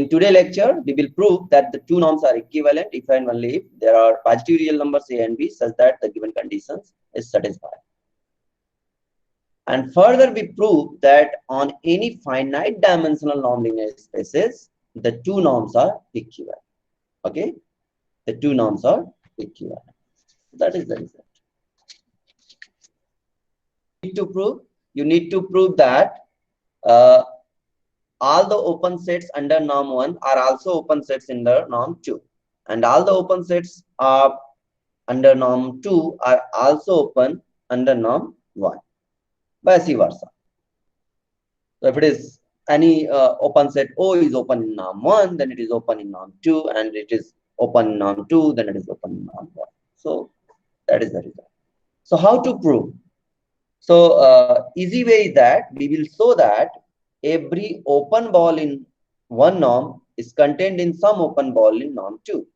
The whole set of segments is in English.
In today's lecture, we will prove that the two norms are equivalent if and only if there are positive real numbers a and b such that the given conditions is satisfied. And further, we prove that on any finite dimensional nonlinear spaces, the two norms are equivalent. Okay, the two norms are equivalent. That is the result. You need to prove that all the open sets under norm 1 are also open sets under norm 2, and all the open sets are under norm 2 are also open under norm 1, vice versa. So if it is any open set O is open in norm 1, then it is open in norm 2, and it is open in norm 2, then it is open in norm 1. So that is the result. So how to prove? So easy way is that we will show that every open ball in one norm is contained in some open ball in norm 2,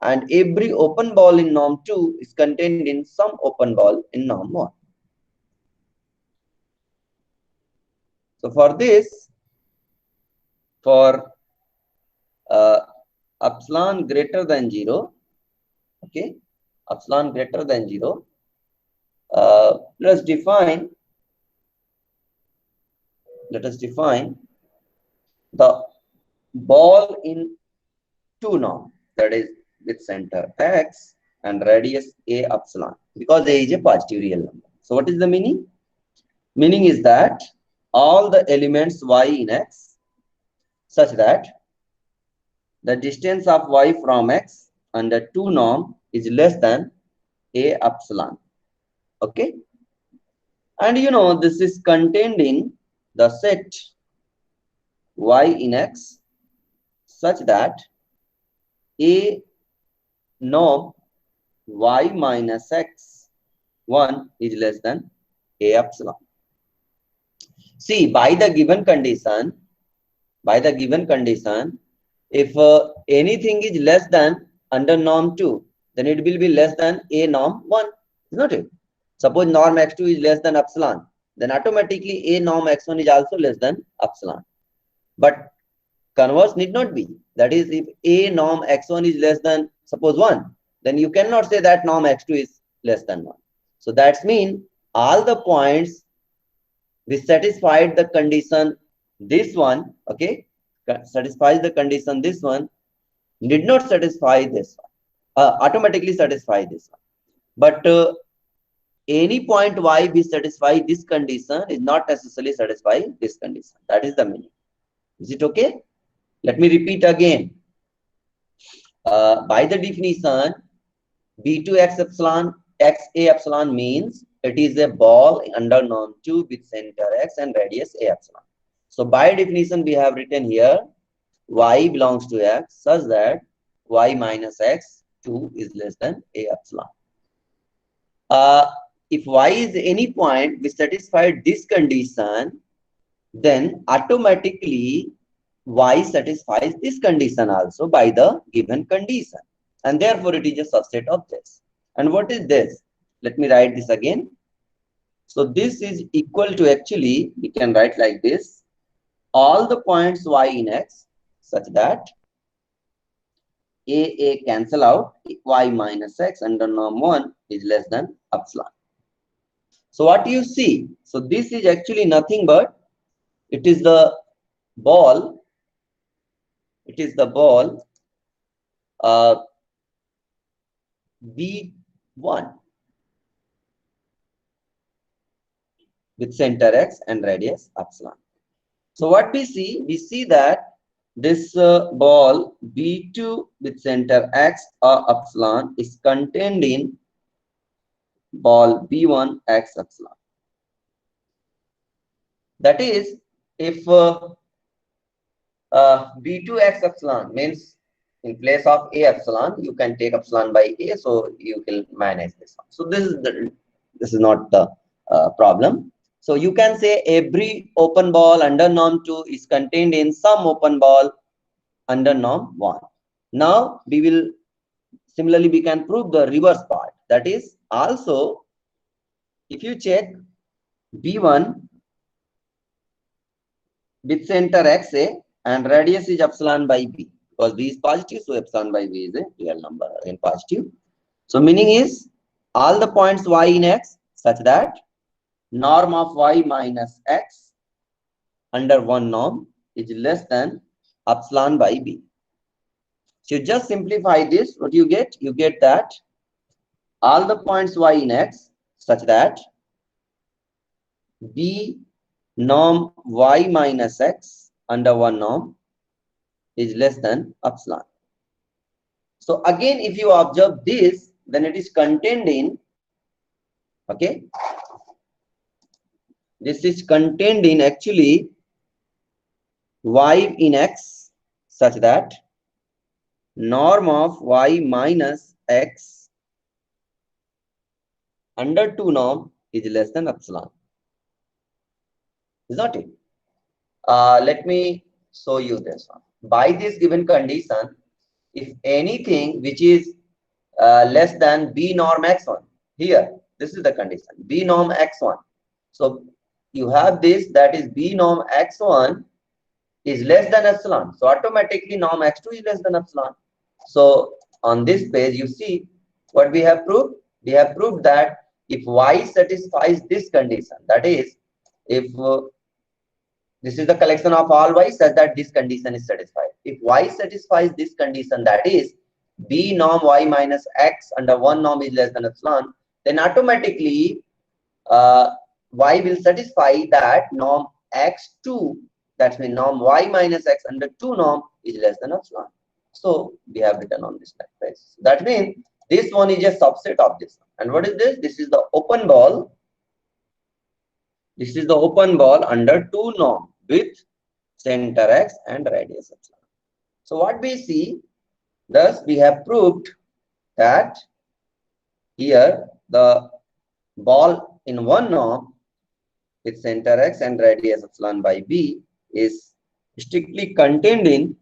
and every open ball in norm 2 is contained in some open ball in norm 1. So for this, for epsilon greater than 0, okay, epsilon greater than 0, let us define the ball in 2 norm, that is with center x and radius a epsilon, because a is a positive real number. So what is the meaning? Meaning is that all the elements y in x such that the distance of y from x under 2 norm is less than a epsilon. Okay, and you know this is contained in the set y in x such that a norm y minus x 1 is less than a epsilon. See, by the given condition, if anything is less than under norm 2, then it will be less than a norm 1, is not it? Suppose norm x2 is less than epsilon, then automatically a norm x1 is also less than epsilon. But converse need not be. That is, if a norm x1 is less than, suppose 1, then you cannot say that norm x2 is less than 1. So that's mean all the points which satisfied the condition this one, okay, satisfies the condition this one, did not satisfy this one, automatically satisfy this one. But any point y which satisfy this condition is not necessarily satisfy this condition. That is the meaning. Is it okay? Let me repeat again. By the definition, b2 x epsilon x a epsilon means it is a ball under norm 2 with center x and radius a epsilon. So by definition, we have written here y belongs to x such that y minus x 2 is less than a epsilon. If y is any point which satisfied this condition, then automatically y satisfies this condition also by the given condition, and therefore it is a subset of this. And what is this? Let me write this again. So this is equal to, actually we can write like this, all the points y in x such that a cancel out, y minus x under norm 1 is less than epsilon. So what you see? So this is actually nothing but it is the ball. It is the ball B1 with center x and radius epsilon. So what we see that this ball B2 with center x or epsilon is contained in ball B1 x epsilon. That is, if B2 x epsilon means in place of a epsilon, you can take epsilon by a, so you will manage this one. So this is not the problem. So you can say every open ball under norm 2 is contained in some open ball under norm 1. Now we will similarly we can prove the reverse part. That is, also if you check B1 with center x a and radius is epsilon by b, because b is positive, so epsilon by b is a real number in positive. So meaning is all the points y in x such that norm of y minus x under one norm is less than epsilon by b. So you just simplify this, what you get? You get that all the points y in x such that b norm y minus x under one norm is less than epsilon. So again, if you observe this, then it is contained in, okay, this is contained in actually y in x such that norm of y minus x under 2 norm is less than epsilon. Is not it? Let me show you this one. By this given condition, if anything which is less than b norm x1, here, this is the condition, b norm x1. So you have this, that is b norm x1 is less than epsilon. So automatically norm x2 is less than epsilon. So on this page, you see what we have proved. We have proved that if y satisfies this condition, that is, if this is the collection of all y such that this condition is satisfied. If y satisfies this condition, that is, b norm y minus x under one norm is less than epsilon, then automatically y will satisfy that norm x2, that means norm y minus x under 2 norm is less than epsilon. So we have written on this page. That means this one is a subset of this. And what is this? This is the open ball. This is the open ball under 2 norm with center x and radius epsilon. So what we see, thus we have proved that here the ball in one norm with center x and radius epsilon by b is strictly contained in,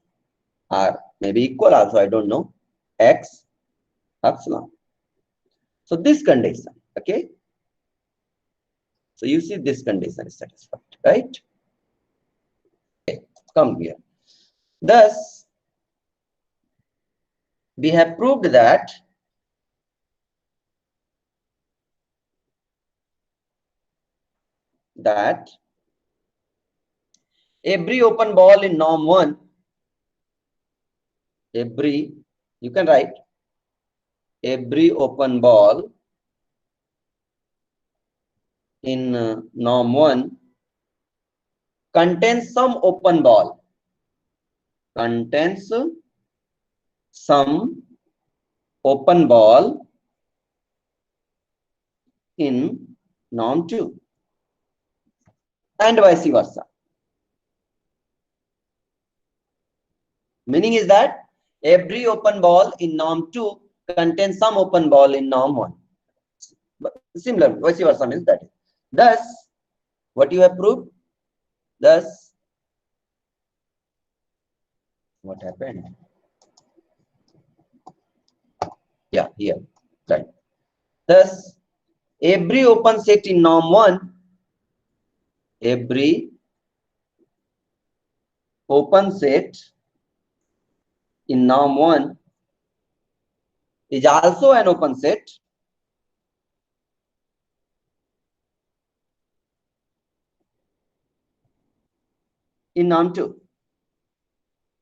or maybe equal also, I don't know, x epsilon. So this condition, okay. So you see this condition is satisfied, right? Okay, come here. Thus, we have proved that every open ball in norm 1, you can write every open ball in norm 1 contains some open ball, in norm 2 and vice versa. Meaning is that every open ball in norm 2 contains some open ball in norm 1. But similar, vice versa means that. Thus, what you have proved? Thus, what happened? Yeah, here, right. Thus, every open set in norm 1, every open set in norm 1 is also an open set in norm 2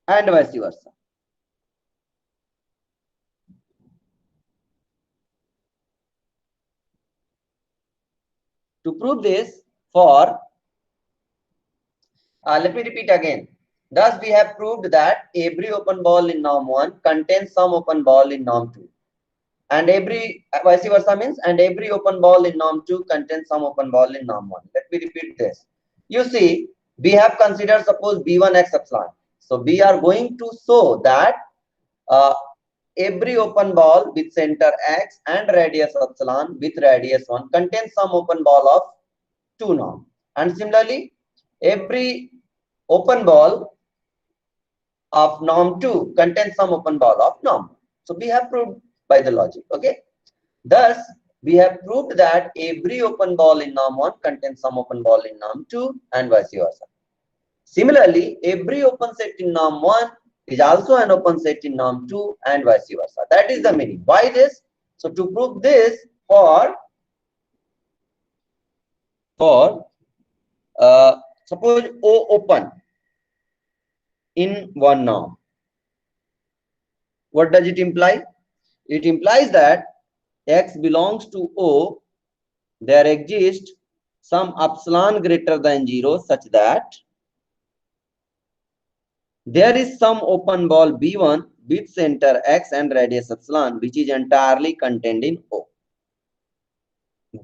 and vice versa. To prove this, let me repeat again. Thus, we have proved that every open ball in norm 1 contains some open ball in norm 2. And every vice versa means, and every open ball in norm 2 contains some open ball in norm 1. Let me repeat this. You see, we have considered suppose b1 x epsilon. So we are going to show that every open ball with center x and radius epsilon with radius 1 contains some open ball of 2 norm. And similarly, every open ball of norm 2 contains some open ball of norm. So we have proved by the logic, okay. Thus, we have proved that every open ball in norm 1 contains some open ball in norm 2 and vice versa. Similarly, every open set in norm 1 is also an open set in norm 2 and vice versa. That is the meaning. Why this? So to prove this, for suppose O open in one norm, what does it imply? It implies that X belongs to O, there exists some epsilon greater than 0 such that there is some open ball B1 with center X and radius epsilon which is entirely contained in O.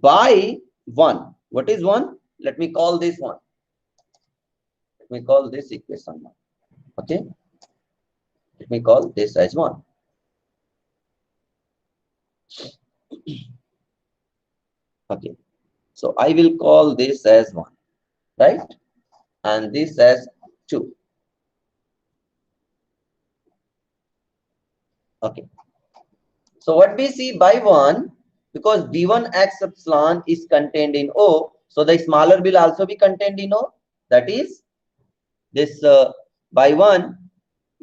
By 1. What is 1? Let me call this one. Let me call this equation 1. Okay. Let me call this as 1. Okay. So I will call this as 1. Right? And this as 2. Okay. So what we see by 1, because B1 X epsilon is contained in O, so the smaller will also be contained in O. That is this by 1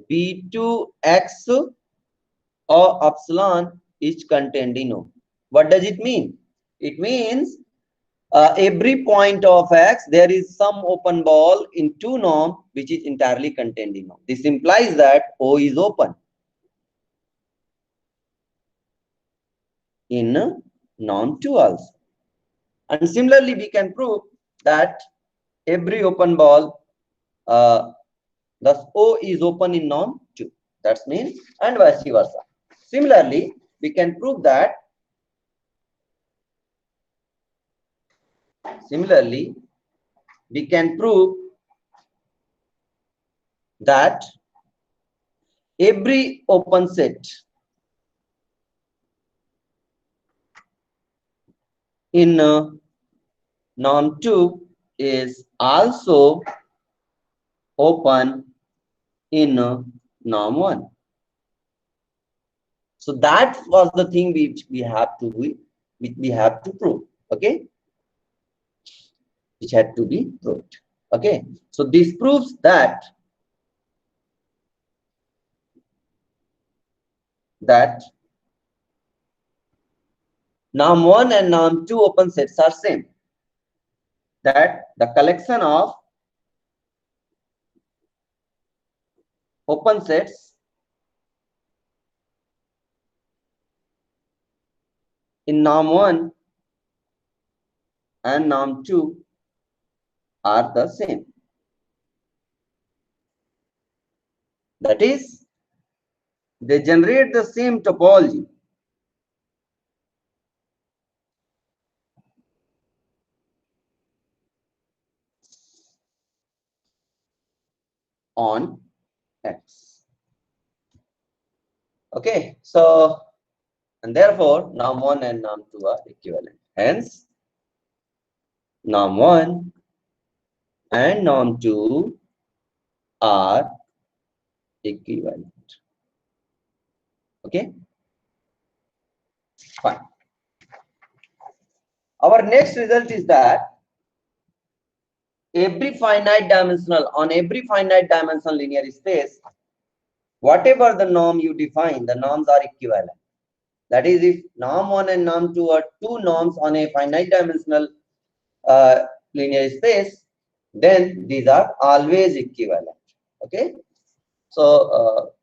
B2 X or epsilon is contained in O. What does it mean? It means every point of X there is some open ball in 2 norm which is entirely contained in O. This implies that O is open in norm 2 also. And similarly, we can prove that every open ball, thus O is open in norm 2. That means, and vice versa. Similarly, we can prove that. Similarly, we can prove that every open set in norm 2 is also open in norm 1. So that was the thing which we have to prove. Okay, which had to be proved. Okay, so this proves that norm 1 and norm 2 open sets are same. That the collection of open sets in norm 1 and norm 2 are the same. That is, they generate the same topology on X. Okay, so and therefore norm 1 and norm 2 are equivalent. Hence, norm 1 and norm 2 are equivalent. Okay, fine. Our next result is that every finite dimensional linear space, whatever the norm you define, the norms are equivalent. That is, if norm 1 and norm 2 are two norms on a finite dimensional linear space, then these are always equivalent. Okay, so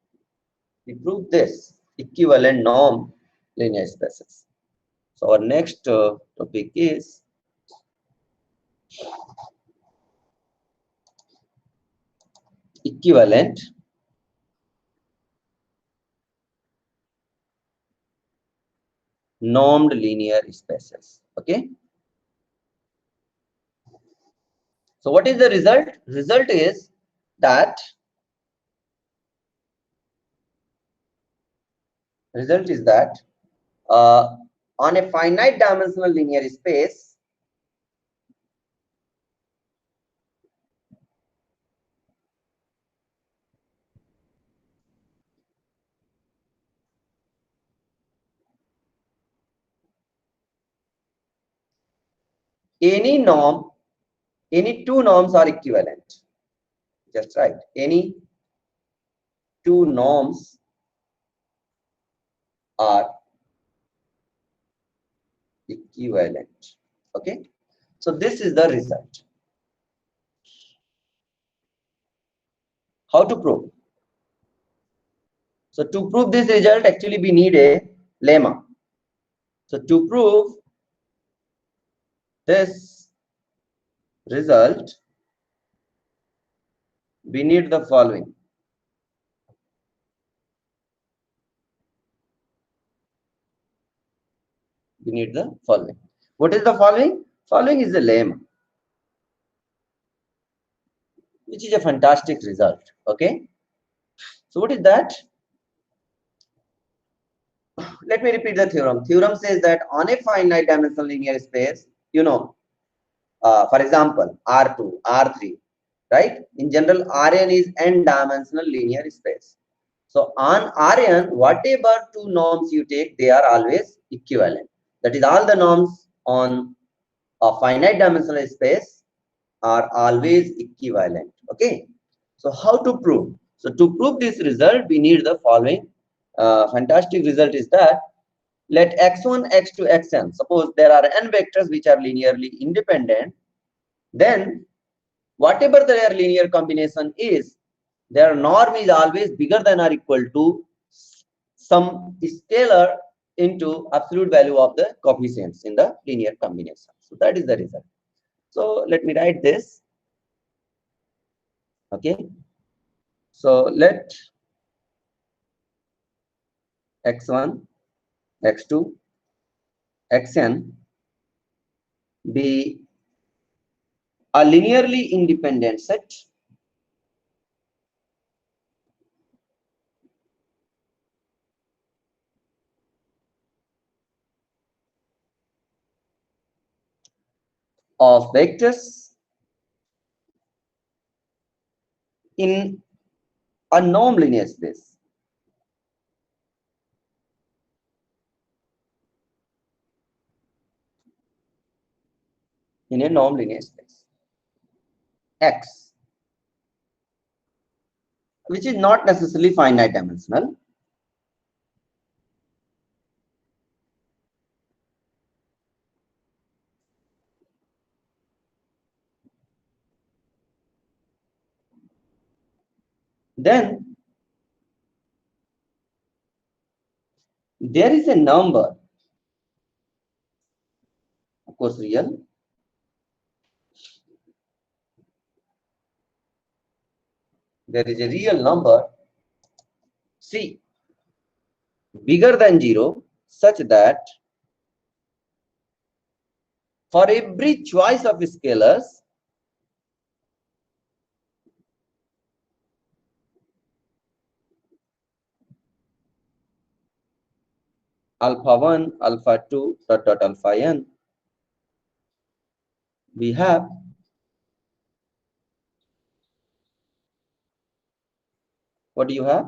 we prove this equivalent norm linear spaces. So our next topic is equivalent normed linear spaces. Okay, so what is the result? Result is that on a finite dimensional linear space, any two norms are equivalent. Just write any two norms are equivalent. Okay, so this is the result. How to prove? So to prove this result, actually we need a lemma. So to prove this result, we need the following. We need the following. What is the following? Following is the lemma, which is a fantastic result. Okay. So what is that? Let me repeat the theorem. Theorem says that on a finite dimensional linear space, for example, R2, R3, right? In general, Rn is n-dimensional linear space. So on Rn, whatever two norms you take, they are always equivalent. That is, all the norms on a finite dimensional space are always equivalent. Okay. So how to prove? So to prove this result, we need the following. Fantastic result is that let x1, x2, xn. Suppose there are n vectors which are linearly independent. Then whatever their linear combination is, their norm is always bigger than or equal to some scalar into absolute value of the coefficients in the linear combination. So that is the result. So let me write this. Okay. So let x1, x2, xn be a linearly independent set of vectors in a norm linear space. In a norm linear space X, which is not necessarily finite dimensional. Then there is a number, of course real, there is a real number C bigger than 0 such that for every choice of scalars, alpha 1, alpha 2, dot alpha n, we have what do you have?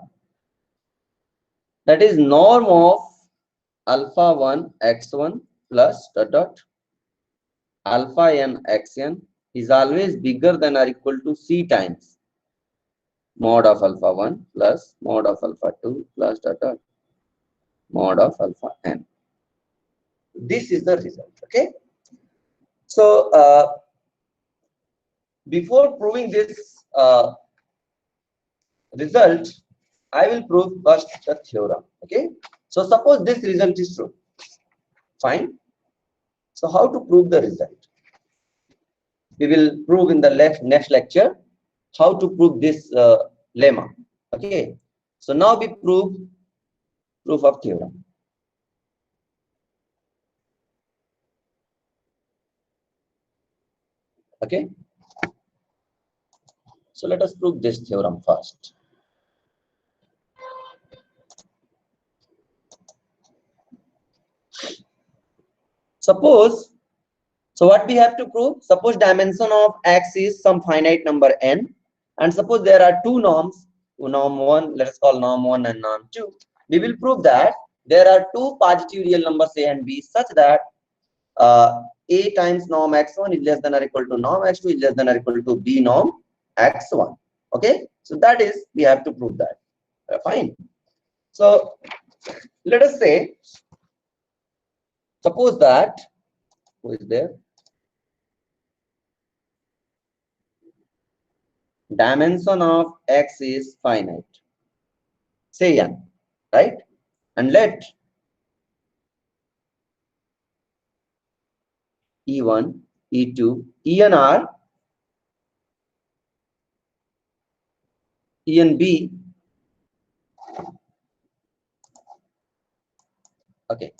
That is norm of alpha 1 x1 plus dot alpha n xn is always bigger than or equal to C times mod of alpha 1 plus mod of alpha 2 plus dot mod of alpha n. This is the result. Okay. So before proving this result, I will prove first the theorem. Okay. So suppose this result is true. Fine. So how to prove the result? We will prove in the next lecture how to prove this lemma. Okay. So now we prove proof of theorem. Okay. So let us prove this theorem first. Suppose, so what we have to prove? Suppose dimension of X is some finite number n, and suppose there are two norms, norm 1, let us call norm 1 and norm 2. We will prove that there are two positive real numbers A and B such that A times norm x1 is less than or equal to norm x2 is less than or equal to B norm x1. Okay, so that is, we have to prove that. Fine. So let us say, suppose that, who is there? Dimension of X is finite, say n, right? And let E1, E2, En are En B. Okay.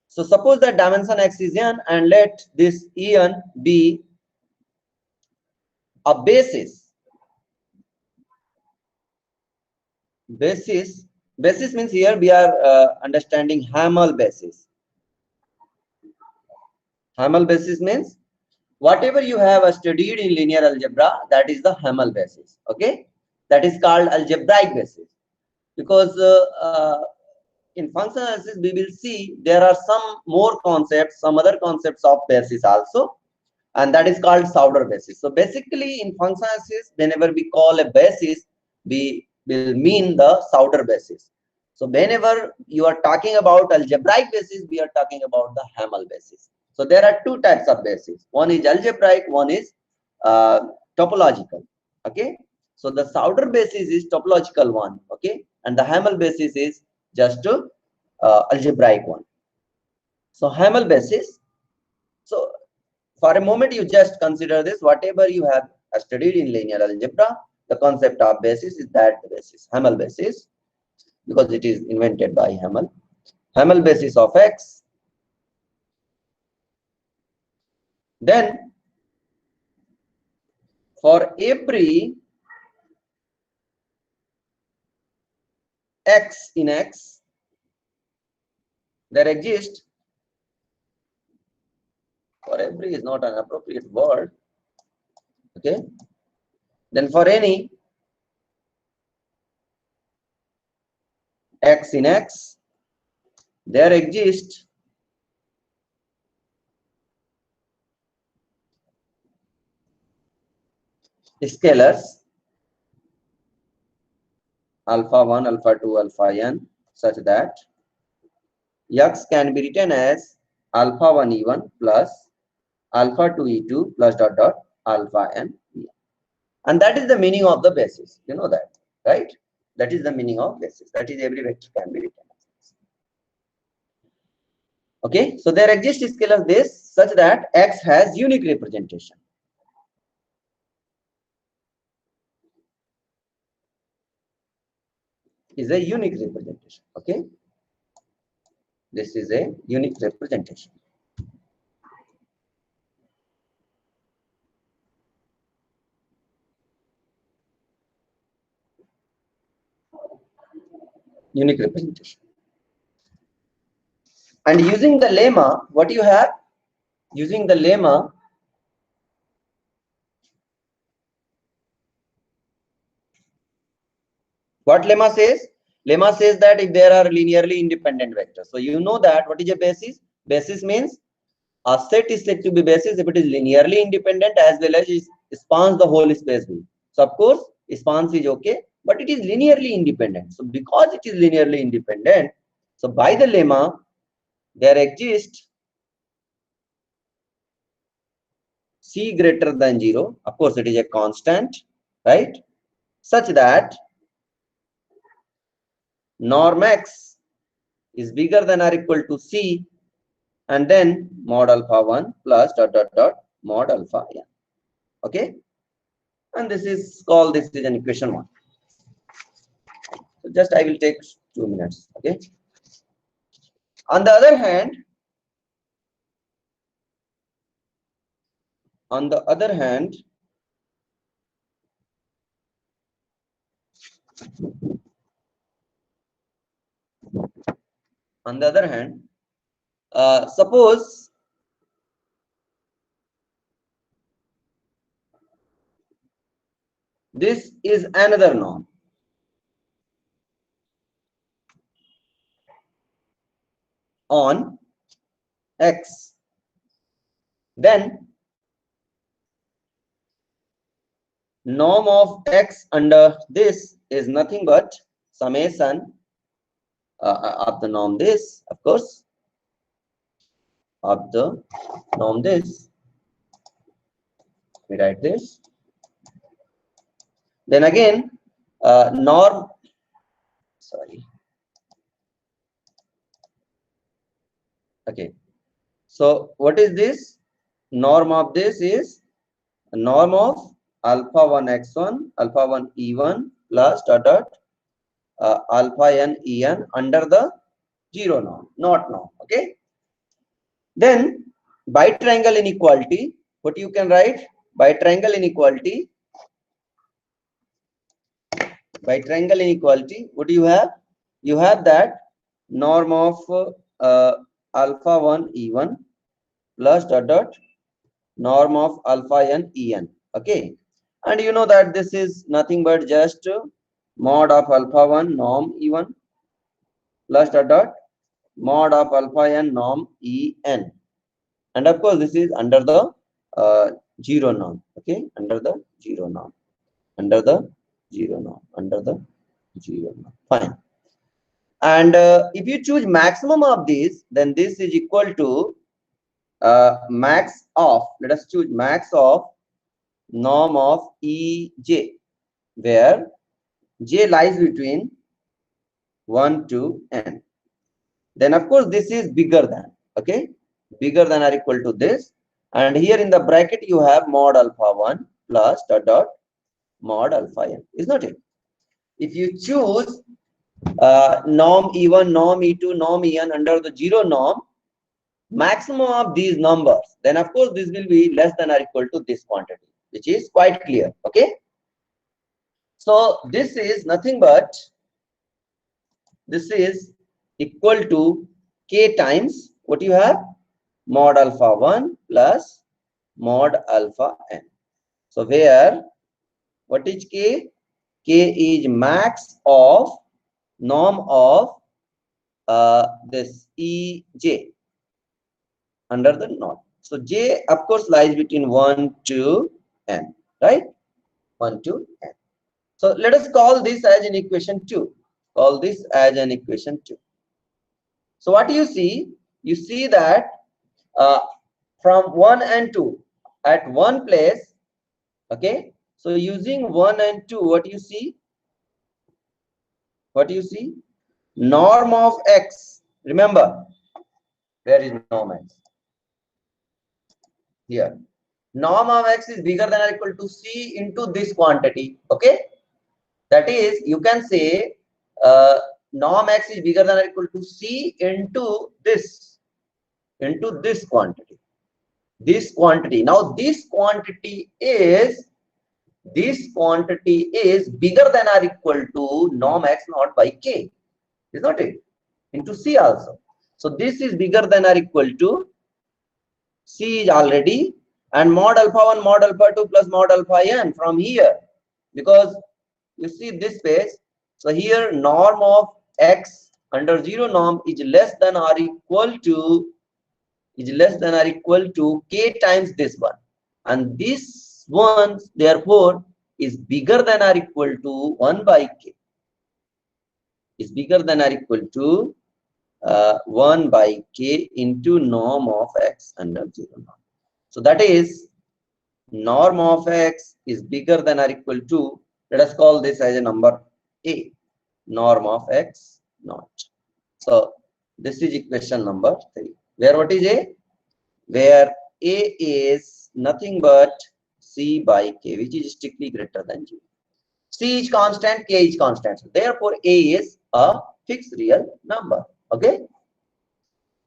So suppose that dimension X is n and let this En be a basis. Basis means here we are understanding Hamel basis. Hamel basis means whatever you have studied in linear algebra, that is the Hamel basis. Okay, that is called algebraic basis. Because in function analysis we will see there are some more concepts, some other concepts of basis also, and that is called Sauder basis. So basically in function analysis, whenever we call a basis, we will mean the Sauder basis. So whenever you are talking about algebraic basis, we are talking about the Hamel basis. So there are two types of basis. One is algebraic, one is topological. Okay. So the Sauder basis is topological one. Okay. And the Hamel basis is just algebraic one. So Hamel basis. So for a moment, you just consider this, whatever you have studied in linear algebra, the concept of basis is that basis, Hamel basis, because it is invented by Hamel. Hamel basis of X. Then for every X in X, there exists, for every is not an appropriate word. Okay. Then for any X in X, there exist scalars alpha 1, alpha 2, alpha n, such that X can be written as alpha 1 E1 plus alpha 2 E2 plus dot dot alpha n. And that is the meaning of the basis. You know that, right? That is the meaning of basis. That is, every vector can be written as this. Okay, so there exists scalars this such that X has unique representation. Is a unique representation. Okay, this is a unique representation. Unique representation. And using the lemma, what you have? Using the lemma, what lemma says? Lemma says that if there are linearly independent vectors. So you know that what is a basis? Basis means a set is said to be basis if it is linearly independent as well as it spans the whole space V. So of course, spans is okay, but it is linearly independent. So because it is linearly independent, so by the lemma, there exists C greater than 0. Of course, it is a constant, right? Such that norm X is bigger than or equal to C, and then mod alpha 1 plus dot dot dot mod alpha n. Okay, and this is called, this is an equation 1. So just I will take 2 minutes. Okay. On the other hand, on the other hand, suppose this is another norm. On X, then norm of x under this is nothing but summation of the norm this, of course, of the norm this. We write this. Then again, norm, sorry. Okay. So what is this? Norm of this is norm of alpha 1 x1, alpha 1 e1 plus dot dot alpha n en under the 0 norm, not norm. Okay. Then by triangle inequality, what you can write? By triangle inequality, what do you have? You have that norm of alpha 1 e1 plus dot dot norm of alpha n en. Okay. And you know that this is nothing but just mod of alpha 1 norm e1 plus dot dot mod of alpha n norm en. And of course, this is under the 0 norm. Okay. Under the 0 norm. Under the 0 norm. Under the 0 norm. Fine. And if you choose maximum of these, then this is equal to max of, let us choose max of norm of ej, where j lies between 1 to n. Then of course this is bigger than, okay, bigger than or equal to this. And here in the bracket you have mod alpha 1 plus dot dot mod alpha n, is not it? If you choose norm e1, norm e2, norm en under the 0 norm, maximum of these numbers, then of course this will be less than or equal to this quantity, which is quite clear. Okay. So this is nothing but, this is equal to k times what you have, mod alpha 1 plus mod alpha n. So where what is k? K is max of norm of this ej under the norm. So j of course lies between 1 to n, right? 1 to n. So let us call this as an equation 2. Call this as an equation 2. So what you see? You see that from 1 and 2 at one place, okay? So using 1 and 2, what you see? What you see? Norm of x. Remember, where is norm x? Here. Norm of x is bigger than or equal to c into this quantity, okay? That is, you can say norm x is bigger than or equal to c into this quantity. This quantity. Now this quantity is bigger than or equal to norm x naught by k, is not it? Into c also. So this is bigger than or equal to c is already, and mod alpha 1 mod alpha 2 plus mod alpha n from here, because you see this space. So here norm of x under 0 norm is less than or equal to k times this one, and this one therefore is bigger than or equal to 1 by k, is bigger than or equal to 1 by k into norm of x under 0 norm. So that is norm of x is bigger than or equal to, let us call this as a number a, norm of x naught. So this is equation number 3, where what is a? Where a is nothing but c by k, which is strictly greater than 0. C is constant, k is constant. Therefore, a is a fixed real number. Okay.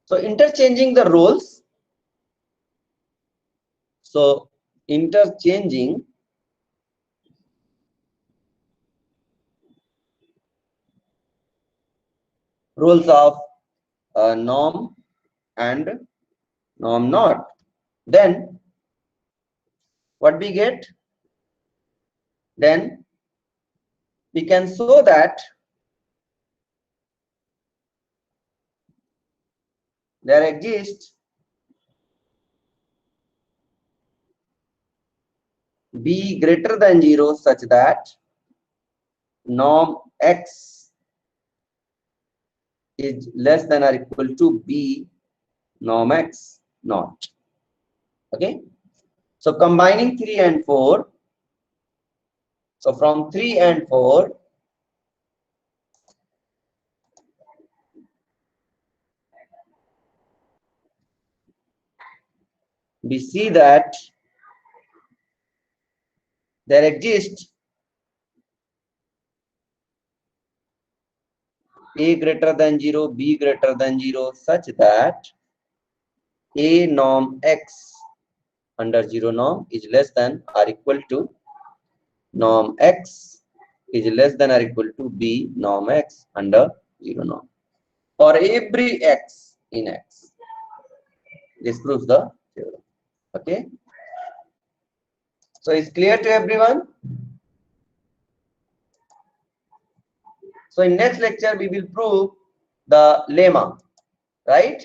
So interchanging the roles. So interchanging roles of norm and norm not. Then what we get? Then we can show that there exists b greater than 0 such that norm x is less than or equal to b norm x not. Okay. So combining 3 and 4. So from 3 and 4, we see that there exists a greater than 0, b greater than 0 such that a norm x under 0 norm is less than or equal to norm x is less than or equal to b norm x under 0 norm for every x in x. This proves the theorem. Okay. So it's clear to everyone. So in next lecture we will prove the lemma, right?